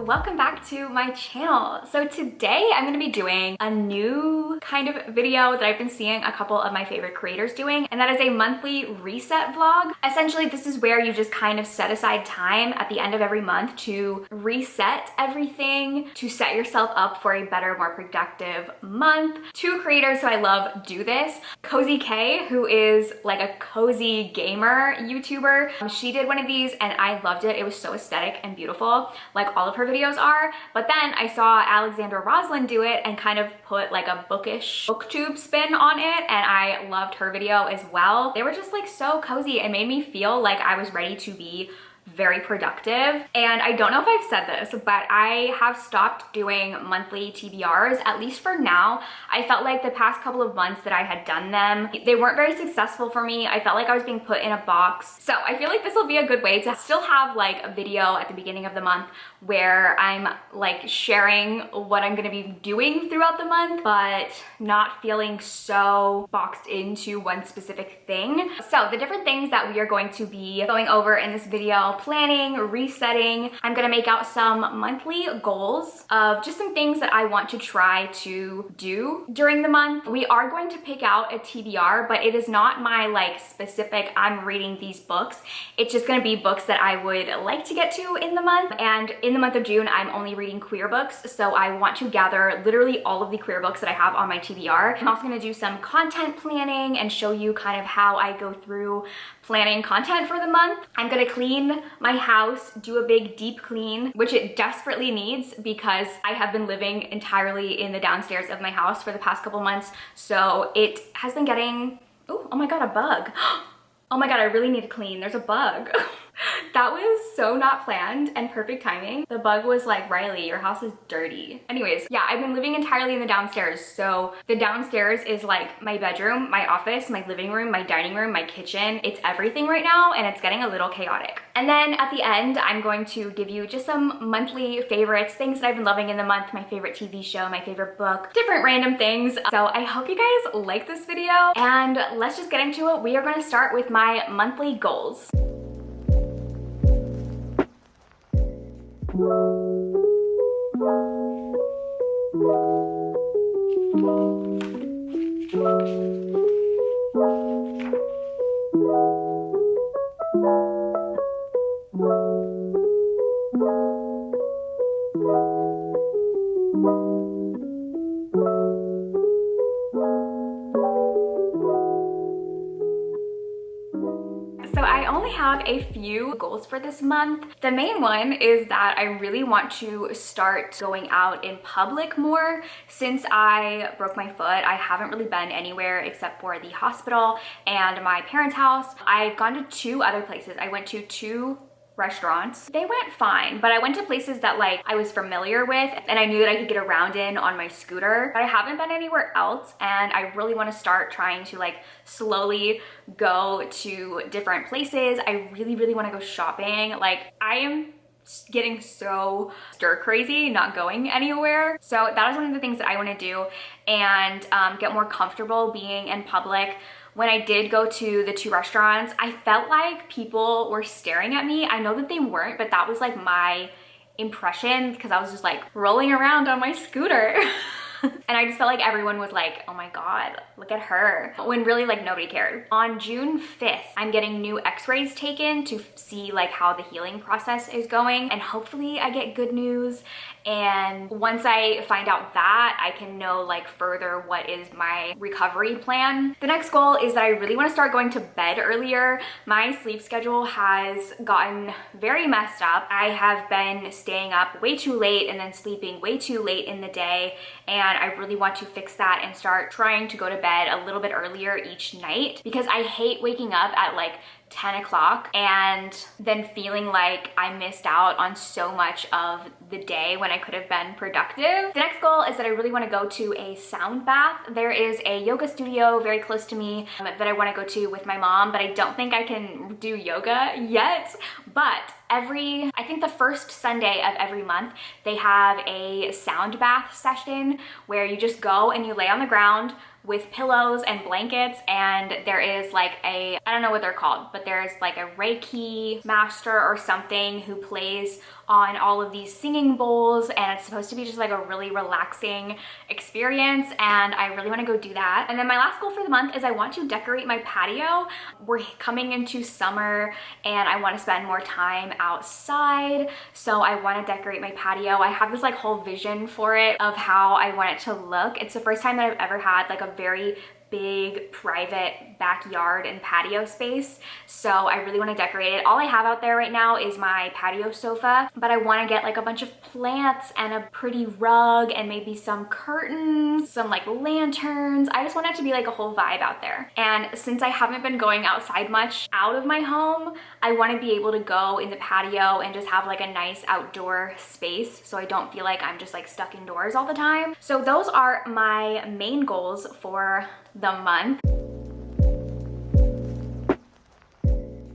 welcome back to my channel. So today I'm going to be doing a new kind of video that I've been seeing a couple of my favorite creators doing, and that is a monthly reset vlog. Essentially, this is where you just kind of set aside time at the end of every month to reset everything, to set yourself up for a better, more productive month. Two creators who I love do this. Cozy K, who is like a cozy gamer YouTuber. She did one of these and I loved it. It was so aesthetic and beautiful, like all of her videos are. But then I saw Alexandra Roslin do it and kind of put like a bookish booktube spin on it, and I loved her video as well. They were just like so cozy. It made me feel like I was ready to be very productive. And I don't know if I've said this, but I have stopped doing monthly TBRs, at least for now. I felt like the past couple of months that I had done them, they weren't very successful for me. I felt like I was being put in a box. So I feel like this will be a good way to still have like a video at the beginning of the month where I'm like sharing what I'm gonna be doing throughout the month, but not feeling so boxed into one specific thing. So the different things that we are going to be going over in this video: planning, resetting. I'm gonna make out some monthly goals of just some things that I want to try to do during the month. We are going to pick out a TBR, but it is not my like specific, I'm reading these books. It's just gonna be books that I would like to get to in the month. And in the month of June, I'm only reading queer books. So I want to gather literally all of the queer books that I have on my TBR. I'm also gonna do some content planning and show you kind of how I go through planning content for the month. I'm gonna clean my house, do a big deep clean, which it desperately needs because I have been living entirely in the downstairs of my house for the past couple months. So it has been getting, oh my God, a bug. Oh my God, I really need to clean. There's a bug. That was so not planned and perfect timing. The bug was like, Riley, your house is dirty. Anyways, yeah, I've been living entirely in the downstairs. So the downstairs is like my bedroom, my office, my living room, my dining room, my kitchen. It's everything right now and it's getting a little chaotic. And then at the end, I'm going to give you just some monthly favorites, things that I've been loving in the month, my favorite TV show, my favorite book, different random things. So I hope you guys like this video, and let's just get into it. We are going to start with my monthly goals. So I only have a few goals for this month. The main one is that I really want to start going out in public more. Since I broke my foot, I haven't really been anywhere except for the hospital and my parents' house. I've gone to two other places. I went to two restaurants. They went fine, but I went to places that like I was familiar with and I knew that I could get around in on my scooter, but I haven't been anywhere else, and I really want to start trying to like slowly go to different places. I really want to go shopping. Like I am getting so stir crazy not going anywhere. So that is one of the things that I want to do, and get more comfortable being in public. When I did go to the two restaurants, I felt like people were staring at me. I know that they weren't, but that was like my impression because I was just like rolling around on my scooter. And I just felt like everyone was like, oh my God, look at her, when really like nobody cared. On June 5th, I'm getting new x-rays taken to see like how the healing process is going, and hopefully I get good news. And once I find out that, I can know like further what is my recovery plan. The next goal is that I really want to start going to bed earlier. My sleep schedule has gotten very messed up. I have been staying up way too late and then sleeping way too late in the day, and I really want to fix that and start trying to go to bed a little bit earlier each night, because I hate waking up at like 10 o'clock and then feeling like I missed out on so much of the day when I could have been productive. The next goal is that I really want to go to a sound bath. There is a yoga studio very close to me that I want to go to with my mom, but I don't think I can do yoga yet. But I think the first Sunday of every month, they have a sound bath session where you just go and you lay on the ground with pillows and blankets, and there is like I don't know what they're called, but there's like a Reiki master or something who plays on all of these singing bowls, and it's supposed to be just like a really relaxing experience, and I really want to go do that. And then my last goal for the month is I want to decorate my patio. We're coming into summer and I want to spend more time outside, so I want to decorate my patio. I have this like whole vision for it of how I want it to look. It's the first time that I've ever had like a very big private backyard and patio space, so I really want to decorate it. All I have out there right now is my patio sofa, but I want to get like a bunch of plants and a pretty rug and maybe some curtains, some like lanterns. I just want it to be like a whole vibe out there. And since I haven't been going outside much out of my home, I want to be able to go in the patio and just have like a nice outdoor space so I don't feel like I'm just like stuck indoors all the time. So those are my main goals for the month.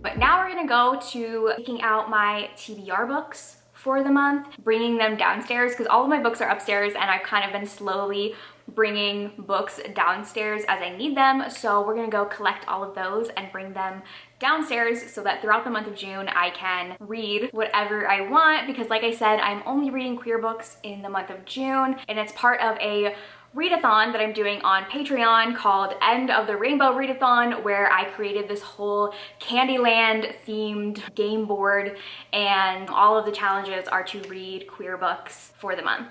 But now we're gonna go to picking out my TBR books for the month, bringing them downstairs because all of my books are upstairs and I've kind of been slowly bringing books downstairs as I need them. So we're gonna go collect all of those and bring them downstairs so that throughout the month of June I can read whatever I want, because like I said, I'm only reading queer books in the month of June, and it's part of a readathon that I'm doing on Patreon called End of the Rainbow Readathon, where I created this whole Candyland themed game board, and all of the challenges are to read queer books for the month.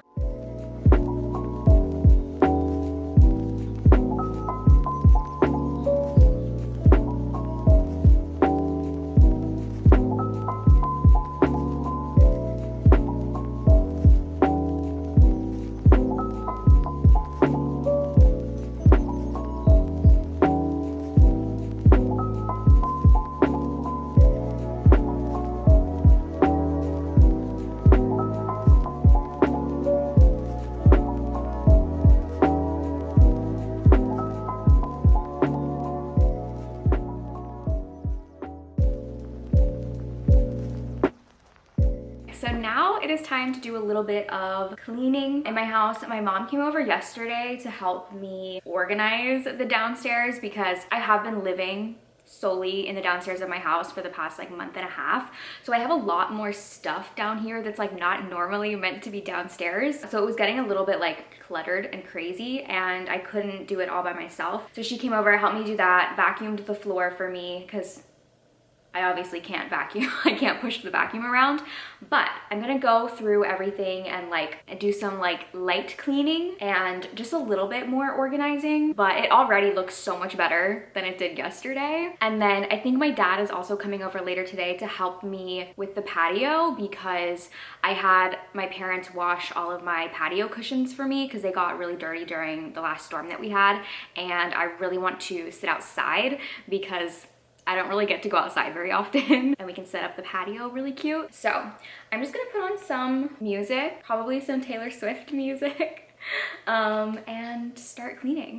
So now it is time to do a little bit of cleaning in my house. My mom came over yesterday to help me organize the downstairs because I have been living solely in the downstairs of my house for the past like month and a half. So I have a lot more stuff down here that's like not normally meant to be downstairs. So it was getting a little bit like cluttered and crazy, and I couldn't do it all by myself. So she came over, helped me do that, vacuumed the floor for me because I obviously can't vacuum. I can't push the vacuum around, but I'm gonna go through everything and like do some like light cleaning and just a little bit more organizing, but it already looks so much better than it did yesterday. And then I think my dad is also coming over later today to help me with the patio because I had my parents wash all of my patio cushions for me because they got really dirty during the last storm that we had, and I really want to sit outside because I don't really get to go outside very often, and we can set up the patio really cute. So I'm just gonna put on some music, probably some Taylor Swift music, and start cleaning.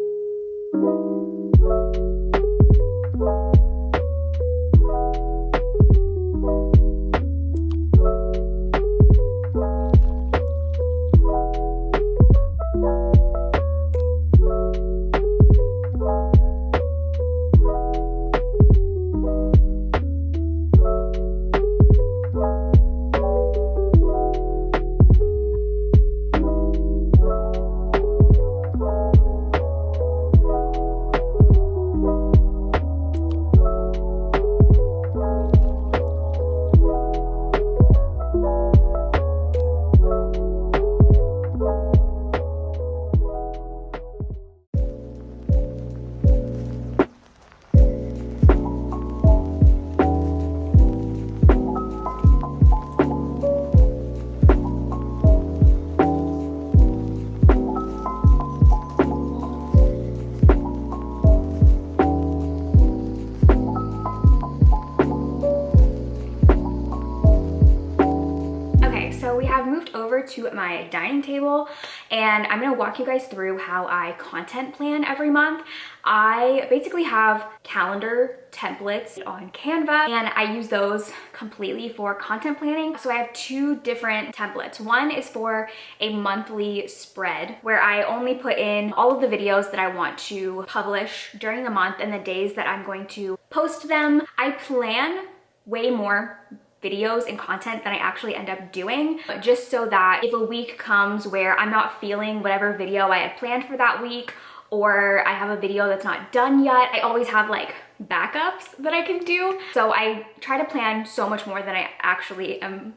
To my dining table, and I'm gonna walk you guys through how I content plan every month. I basically have calendar templates on Canva, and I use those completely for content planning. So I have two different templates. One is for a monthly spread where I only put in all of the videos that I want to publish during the month and the days that I'm going to post them. I plan way more videos and content that I actually end up doing, just so that if a week comes where I'm not feeling whatever video I had planned for that week, or I have a video that's not done yet, I always have like backups that I can do. So I try to plan so much more than I actually am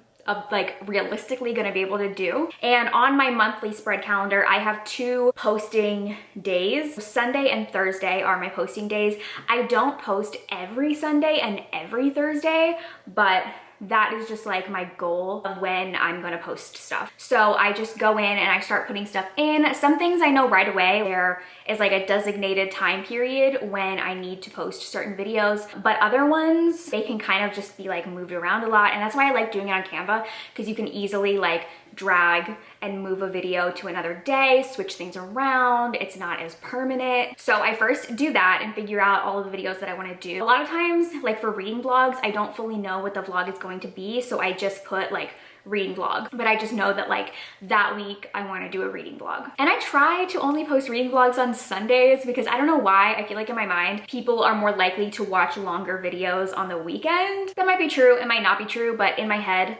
like realistically gonna be able to do. And on my monthly spread calendar, I have 2 posting days. Sunday and Thursday are my posting days. I don't post every Sunday and every Thursday, but that is just like my goal of when I'm gonna post stuff. So I just go in and I start putting stuff in. Some things I know right away. There is like a designated time period when I need to post certain videos, but other ones, they can kind of just be like moved around a lot. And that's why I like doing it on Canva, because you can easily like drag and move a video to another day, switch things around. It's not as permanent. So I first do that and figure out all of the videos that I want to do. A lot of times, like for reading vlogs, I don't fully know what the vlog is going to be, so I just put like reading vlog, but I just know that like that week I want to do a reading vlog. And I try to only post reading vlogs on Sundays because I don't know why, I feel like in my mind people are more likely to watch longer videos on the weekend. That might be true, it might not be true, but in my head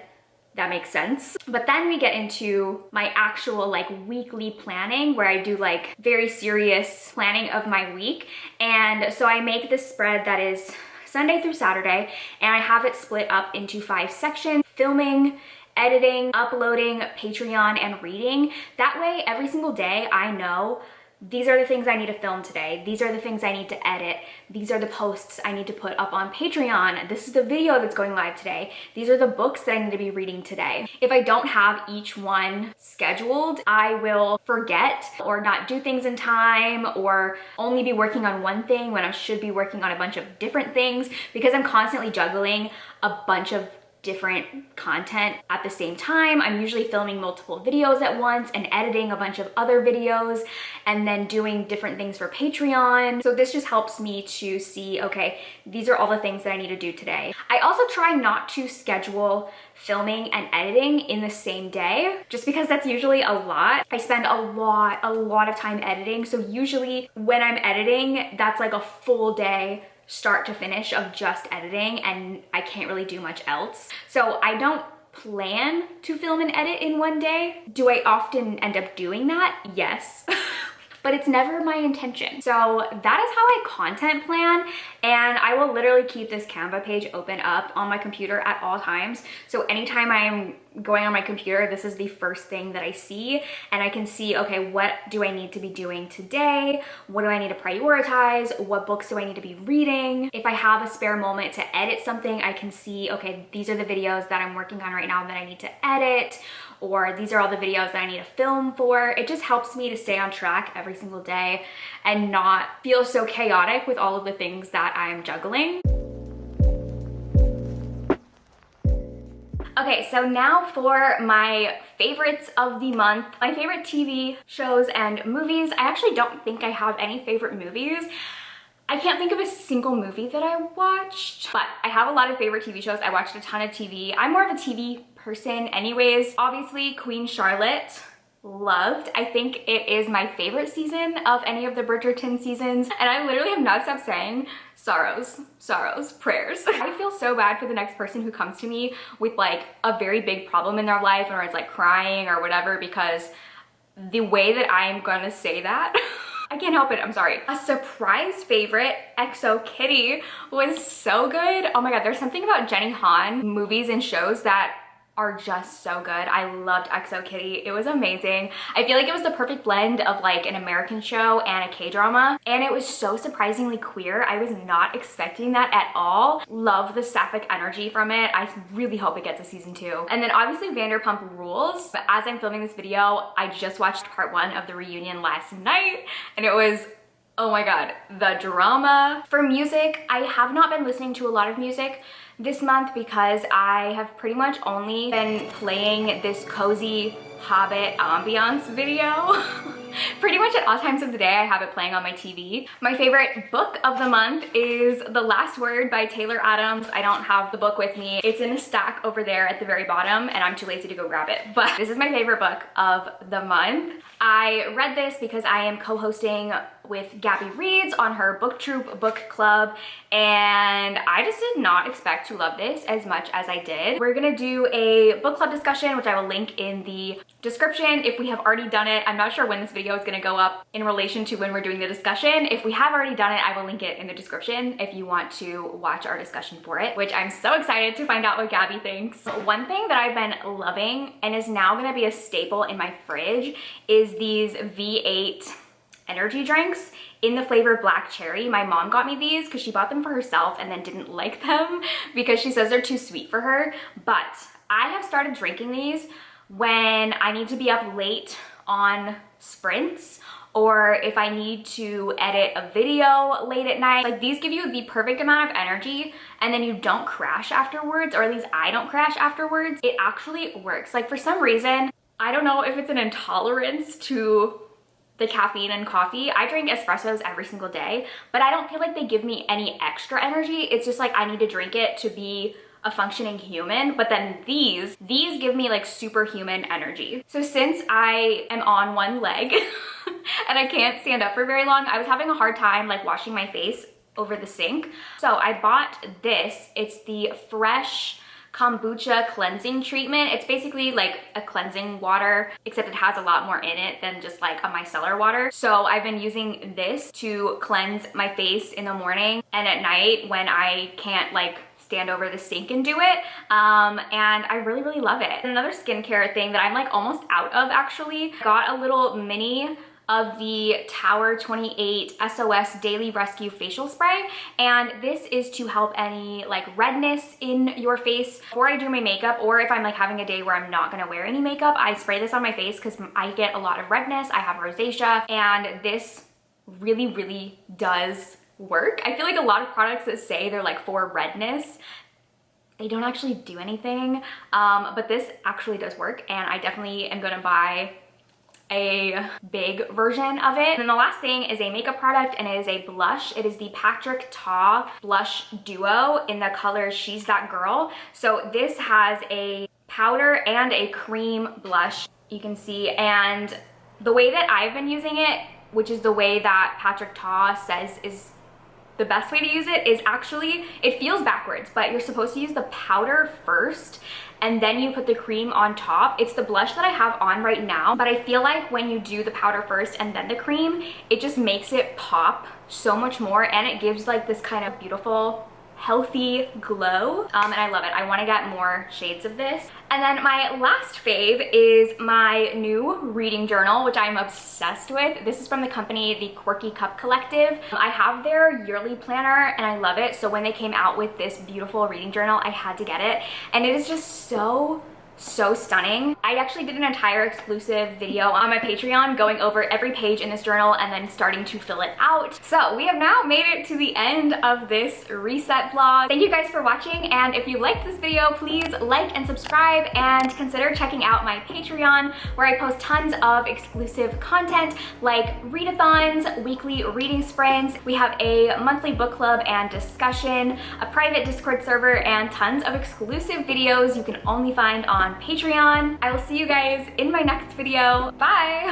that makes sense. But then we get into my actual like weekly planning, where I do like very serious planning of my week. And so I make this spread that is Sunday through Saturday, and I have it split up into 5 sections: filming, editing, uploading, Patreon, and reading. That way every single day I know these are the things I need to film today. These are the things I need to edit. These are the posts I need to put up on Patreon. This is the video that's going live today. These are the books that I need to be reading today. If I don't have each one scheduled, I will forget or not do things in time, or only be working on one thing when I should be working on a bunch of different things, because I'm constantly juggling a bunch of different content at the same time. I'm usually filming multiple videos at once and editing a bunch of other videos, and then doing different things for Patreon. So this just helps me to see, okay, these are all the things that I need to do today. I also try not to schedule filming and editing in the same day, just because that's usually a lot. I spend a lot of time editing. So usually when I'm editing, that's like a full day start to finish of just editing, and I can't really do much else. So I don't plan to film and edit in one day. Do I often end up doing that? Yes. But it's never my intention. So that is how I content plan, and I will literally keep this Canva page open up on my computer at all times. So anytime I'm going on my computer, this is the first thing that I see, and I can see, okay, what do I need to be doing today? What do I need to prioritize? What books do I need to be reading? If I have a spare moment to edit something, I can see, okay, these are the videos that I'm working on right now that I need to edit, or these are all the videos that I need to film for. It just helps me to stay on track every single day and not feel so chaotic with all of the things that I'm juggling. Okay, so now for my favorites of the month. My favorite TV shows and movies. I actually don't think I have any favorite movies. I can't think of a single movie that I watched, but I have a lot of favorite TV shows. I watched a ton of TV. I'm more of a TV person anyways. Obviously, Queen Charlotte, loved. I think it is my favorite season of any of the Bridgerton seasons, and I literally have not stopped saying sorrows, sorrows, prayers. I feel so bad for the next person who comes to me with like a very big problem in their life, or it's like crying or whatever, because the way that I'm gonna say that I can't help it, I'm sorry. A surprise favorite, XO Kitty, was so good. Oh my god, there's something about Jenny Han movies and shows that are just so good. I loved XO Kitty. It was amazing. I feel like it was the perfect blend of like an American show and a K-drama, and it was so surprisingly queer. I was not expecting that at all. Love the sapphic energy from it. I really hope it gets a season 2. And then obviously Vanderpump Rules. But as I'm filming this video, I just watched part 1 of the reunion last night, and it was, oh my god, the drama. For music, I have not been listening to a lot of music this month because I have pretty much only been playing this cozy Hobbit ambiance video. Pretty much at all times of the day I have it playing on my TV. My favorite book of the month is The Last Word by Taylor Adams. I don't have the book with me. It's in a stack over there at the very bottom, and I'm too lazy to go grab it. But this is my favorite book of the month. I read this because I am co-hosting with Gabby Reads on her Book Troop book club, and I just did not expect to love this as much as I did. We're gonna do a book club discussion, which I will link in the description if we have already done it. I'm not sure when this video is gonna go up in relation to when we're doing the discussion. If we have already done it, I will link it in the description if you want to watch our discussion for it, which I'm so excited to find out what Gabby thinks. One thing that I've been loving and is now gonna be a staple in my fridge is these V8 energy drinks in the flavor black cherry. My mom got me these because she bought them for herself and then didn't like them because she says they're too sweet for her. But I have started drinking these when I need to be up late on sprints, or if I need to edit a video late at night. Like, these give you the perfect amount of energy and then you don't crash afterwards, or at least I don't crash afterwards. It actually works. Like, for some reason, I don't know if it's an intolerance to the caffeine in coffee. I drink espressos every single day, but I don't feel like they give me any extra energy. It's just like I need to drink it to be a functioning human. But then these give me like superhuman energy. So since I am on one leg and I can't stand up for very long, I was having a hard time like washing my face over the sink. So I bought this. It's the Fresh Kombucha cleansing treatment. It's basically like a cleansing water, except it has a lot more in it than just like a micellar water. So I've been using this to cleanse my face in the morning and at night when I can't like stand over the sink and do it. And I really, really love it. Another skincare thing that I'm like almost out of actually, got a little mini of the Tower 28 SOS Daily Rescue Facial Spray. And this is to help any like redness in your face before I do my makeup, or if I'm like having a day where I'm not gonna wear any makeup, I spray this on my face because I get a lot of redness. I have rosacea, and this really, really does work. I feel like a lot of products that say they're like for redness, they don't actually do anything. But this actually does work, and I definitely am gonna buy a big version of it. And the last thing is a makeup product, and it is a blush. It is the Patrick Ta Blush Duo in the color She's That Girl. So this has a powder and a cream blush, you can see. And the way that I've been using it, which is the way that Patrick Ta says is the best way to use it, is actually, it feels backwards, but you're supposed to use the powder first and then you put the cream on top. It's the blush that I have on right now, but I feel like when you do the powder first and then the cream, it just makes it pop so much more, and it gives like this kind of beautiful, healthy glow. And I love it. I want to get more shades of this. And then my last fave is my new reading journal, which I'm obsessed with. This is from the company, the Quirky Cup Collective. I have their yearly planner and I love it. So when they came out with this beautiful reading journal, I had to get it. And it is just so stunning. I actually did an entire exclusive video on my Patreon going over every page in this journal and then starting to fill it out. So we have now made it to the end of this reset vlog. Thank you guys for watching, and if you liked this video, please like and subscribe, and consider checking out my Patreon where I post tons of exclusive content like readathons, weekly reading sprints. We have a monthly book club and discussion, a private Discord server, and tons of exclusive videos you can only find on Patreon. I will see you guys in my next video. Bye!